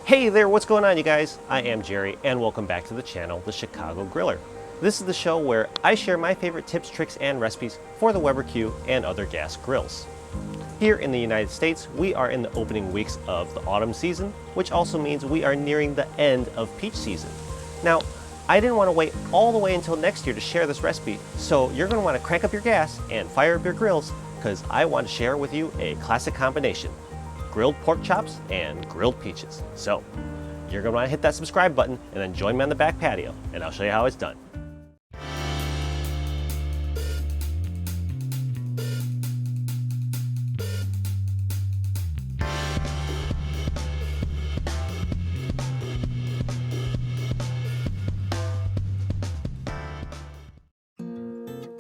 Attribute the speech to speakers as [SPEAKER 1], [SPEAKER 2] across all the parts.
[SPEAKER 1] Hey there, what's going on you guys? I am Jerry and welcome back to the channel, The Chicago Griller. This is the show where I share my favorite tips, tricks, and recipes for the Weber Q and other gas grills. Here in the United States, we are in the opening weeks of the autumn season, which also means we are nearing the end of peach season. Now, I didn't want to wait all the way until next year to share this recipe, so you're going to want to crank up your gas and fire up your grills because I want to share with you a classic combination: grilled pork chops and grilled peaches. So you're going to want to hit that subscribe button and then join me on the back patio and I'll show you how it's done.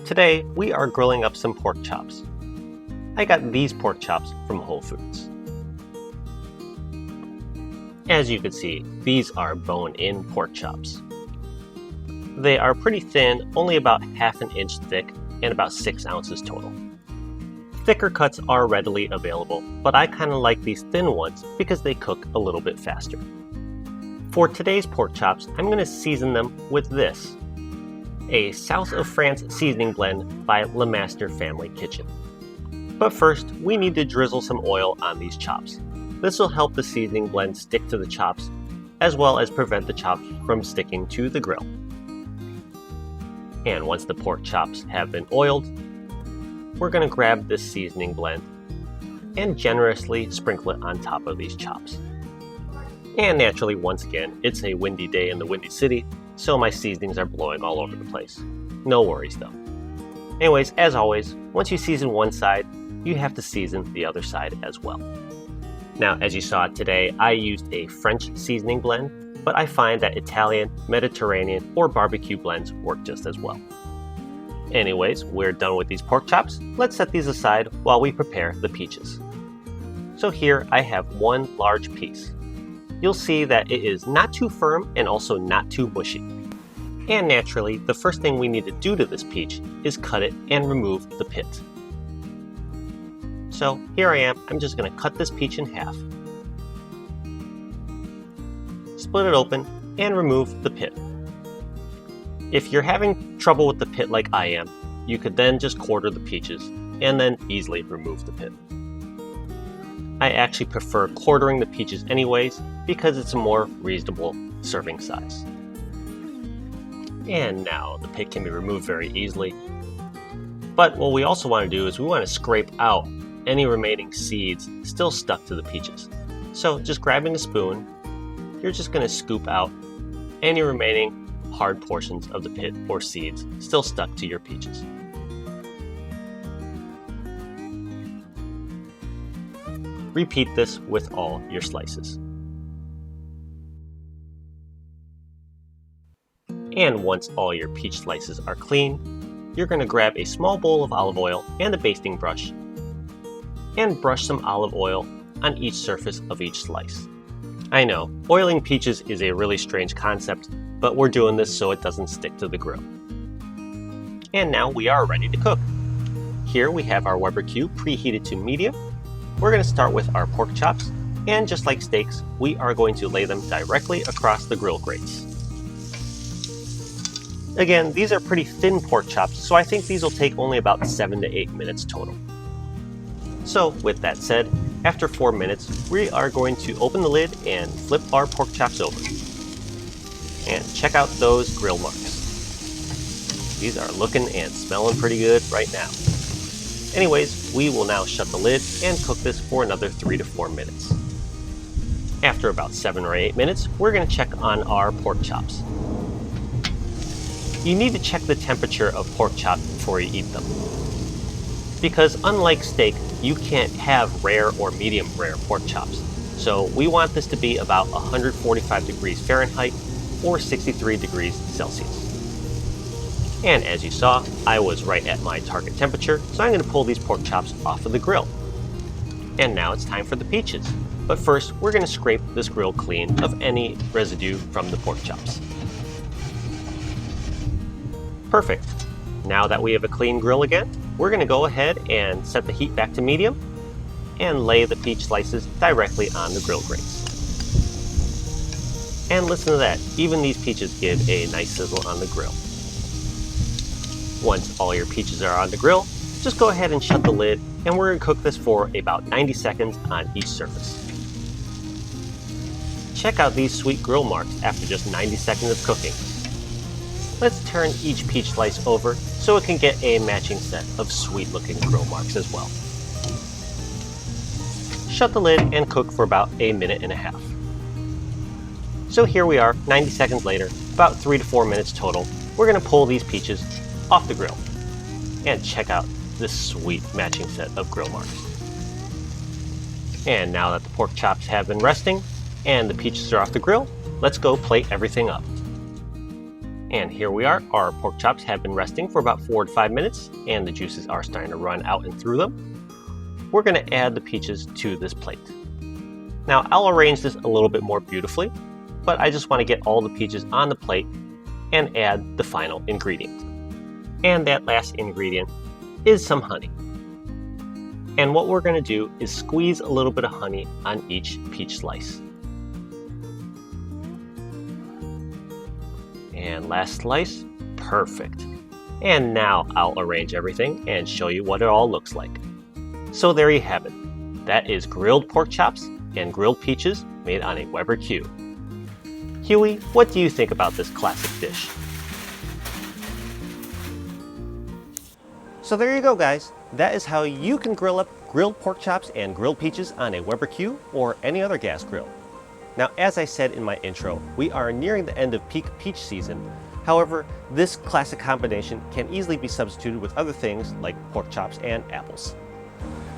[SPEAKER 1] Today we are grilling up some pork chops. I got these pork chops from Whole Foods. As you can see, these are bone-in pork chops. They are pretty thin, only about ½ an inch thick and about 6 ounces total. Thicker cuts are readily available, but I kind of like these thin ones because they cook a little bit faster. For today's pork chops, I'm going to season them with this: a South of France seasoning blend by Lemaster Family Kitchen. But first, we need to drizzle some oil on these chops. This will help the seasoning blend stick to the chops, as well as prevent the chops from sticking to the grill. And once the pork chops have been oiled, we're going to grab this seasoning blend and generously sprinkle it on top of these chops. And naturally, once again, it's a windy day in the Windy City, so my seasonings are blowing all over the place. No worries though. Anyways, as always, once you season one side, you have to season the other side as well. Now, as you saw today, I used a French seasoning blend, but I find that Italian, Mediterranean, or barbecue blends work just as well. Anyways, we're done with these pork chops. Let's set these aside while we prepare the peaches. So here I have one large piece. You'll see that it is not too firm and also not too mushy. And naturally, the first thing we need to do to this peach is cut it and remove the pit. So here I am, I'm just going to cut this peach in half, split it open, and remove the pit. If you're having trouble with the pit like I am, you could then just quarter the peaches and then easily remove the pit. I actually prefer quartering the peaches anyways because it's a more reasonable serving size. And now the pit can be removed very easily. But what we also want to do is we want to scrape out any remaining seeds still stuck to the peaches. So just grabbing a spoon, you're just going to scoop out any remaining hard portions of the pit or seeds still stuck to your peaches. Repeat this with all your slices. And once all your peach slices are clean, you're going to grab a small bowl of olive oil and a basting brush and brush some olive oil on each surface of each slice. I know, oiling peaches is a really strange concept, but we're doing this so it doesn't stick to the grill. And now we are ready to cook. Here we have our Weber Q preheated to medium. We're going to start with our pork chops, and just like steaks, we are going to lay them directly across the grill grates. Again, these are pretty thin pork chops, so I think these will take only about 7 to 8 minutes total. So with that said, after 4 minutes, we are going to open the lid and flip our pork chops over. And check out those grill marks. These are looking and smelling pretty good right now. Anyways, we will now shut the lid and cook this for another 3 to 4 minutes. After about 7 or 8 minutes, we're going to check on our pork chops. You need to check the temperature of pork chops before you eat them. Because unlike steak, you can't have rare or medium rare pork chops. So we want this to be about 145 degrees Fahrenheit or 63 degrees Celsius. And as you saw, I was right at my target temperature, so I'm going to pull these pork chops off of the grill. And now it's time for the peaches. But first, we're going to scrape this grill clean of any residue from the pork chops. Perfect. Now that we have a clean grill again, we're going to go ahead and set the heat back to medium and lay the peach slices directly on the grill grates. And listen to that, even these peaches give a nice sizzle on the grill. Once all your peaches are on the grill, just go ahead and shut the lid, and we're going to cook this for about 90 seconds on each surface. Check out these sweet grill marks after just 90 seconds of cooking. Let's turn each peach slice over so it can get a matching set of sweet looking grill marks as well. Shut the lid and cook for about a minute and a half. So here we are, 90 seconds later, about 3 to 4 minutes total. We're going to pull these peaches off the grill. And check out this sweet matching set of grill marks. And now that the pork chops have been resting and the peaches are off the grill, let's go plate everything up. And here we are, our pork chops have been resting for about 4 to 5 minutes and the juices are starting to run out and through them. We're going to add the peaches to this plate. Now I'll arrange this a little bit more beautifully, but I just want to get all the peaches on the plate and add the final ingredient. And that last ingredient is some honey. And what we're going to do is squeeze a little bit of honey on each peach slice. And last slice, perfect. And now I'll arrange everything and show you what it all looks like. So there you have it. That is grilled pork chops and grilled peaches made on a Weber Q. Huey, what do you think about this classic dish? So there you go, guys. That is how you can grill up grilled pork chops and grilled peaches on a Weber Q or any other gas grill. Now, as I said in my intro, we are nearing the end of peak peach season. However, this classic combination can easily be substituted with other things like pork chops and apples.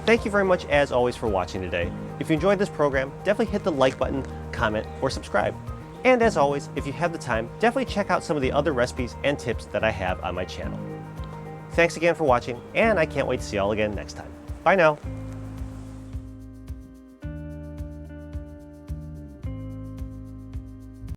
[SPEAKER 1] Thank you very much as always for watching today. If you enjoyed this program, definitely hit the like button, comment, or subscribe. And as always, if you have the time, definitely check out some of the other recipes and tips that I have on my channel. Thanks again for watching, and I can't wait to see you all again next time. Bye now.